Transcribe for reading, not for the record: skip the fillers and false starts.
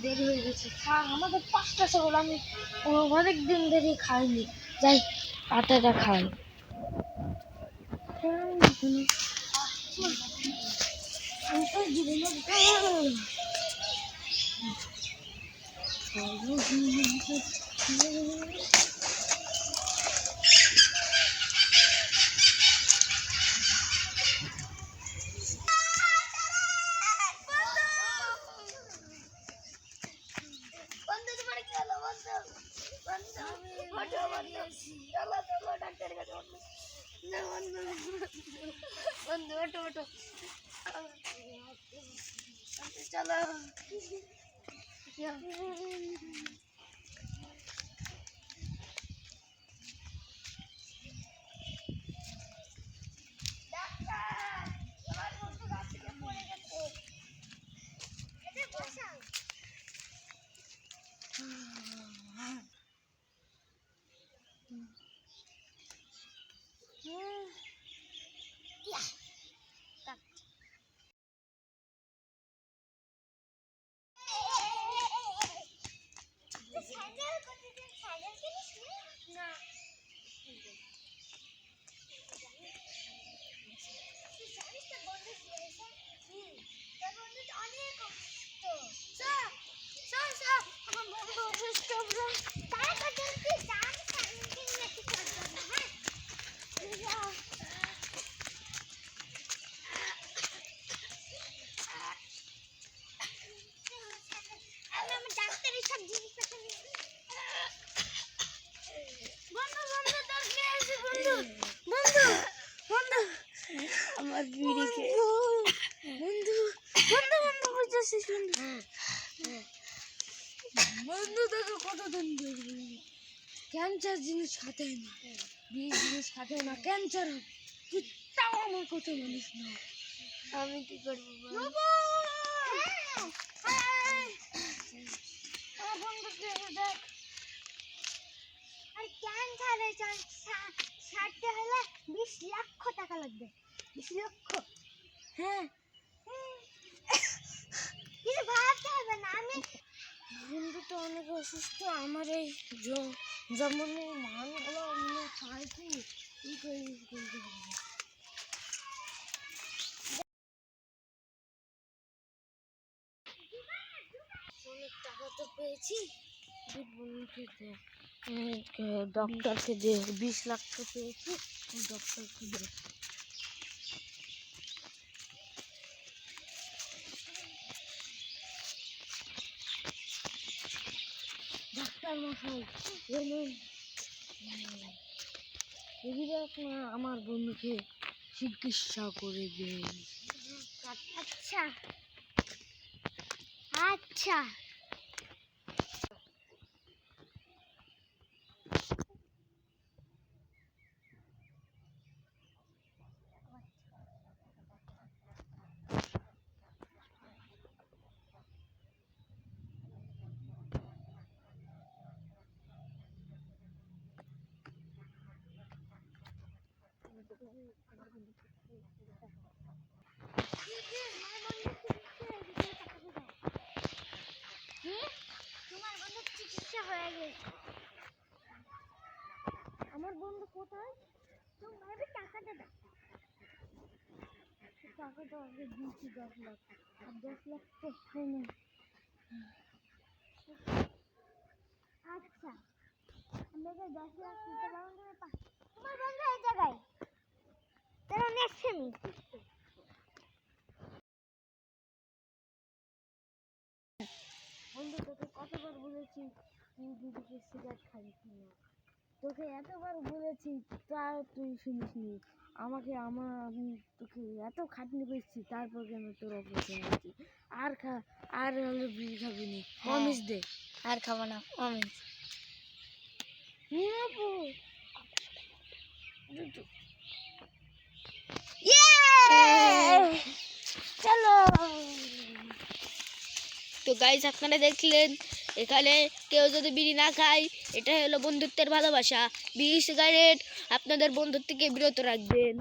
দেরি হয়ে গেছে। আমাদের 5টা ছাগল, আমি অনেক দিন ধরে খাইনি। যাই আটাটা খাই। চলো আমার বিড়িকে বন্ধু বন্ধু বন্ধু বুঝেছিস বন্ধু তোকে কতদিন দেখবি। ক্যান্সার জিনিস খাতে না, বিষ জিনিস খাতে না, ক্যান্সার হবে। তুই তাও আমার কথা মানিস না। আমি কি করবো দেখ, আর ক্যান্সারে সারতে হলে 20 লক্ষ টাকা লাগবে। 20 লক্ষ? হ্যাঁ, কিছু ভাবতে হবে না। আমি বন্ধু তো অনেক অসুস্থ। আমার এই যেমন ধানগুলো অন্য খাইছি অনেক টাকা তো পেয়েছি। ডক্টরকে যে 20 লাখ তো পেয়েছি, ডক্টরকে দে। ডাক্তার মশাই আমার বন্ধুকে চিকিৎসা করে দেন। আচ্ছা আচ্ছা। তোমার বন্ধু চিকিৎসা হয়ে গেছে। আমার বন্ধু কোথায়? তুমি টাকাটা দাও। টাকাটা আগে দিয়েছি 10 লাখ, আর 10 লাখ তো হয়নি। আচ্ছা, আমাকে 10 লাখ দিতে পারবো না। তোমার বন্ধু এই জায়গায় তারা নেক্সট বন্ধু, তোকে কতবার বলেছি তুই দিদিকে সিগারেট খাবি না। তোকে এতবার বলেছি তাও তুই শুনিসনি। আমি তোকে এত খাটনি পেয়েছি, তারপর কেন তোর অপারেশন হয়েছি। আর হলে বিড়ি খাবি নি। প্রমিস দে। আর খাবো না, প্রমিস। চলো। তো গাইস, আপনারা দেখলেন এখানে কেউ যদি বিড়ি না খায়, এটা হলো বন্ধুত্বের ভালোবাসা। বিড়ি সিগারেট আপনাদের বন্ধুত্ব থেকে বিরত রাখবেন।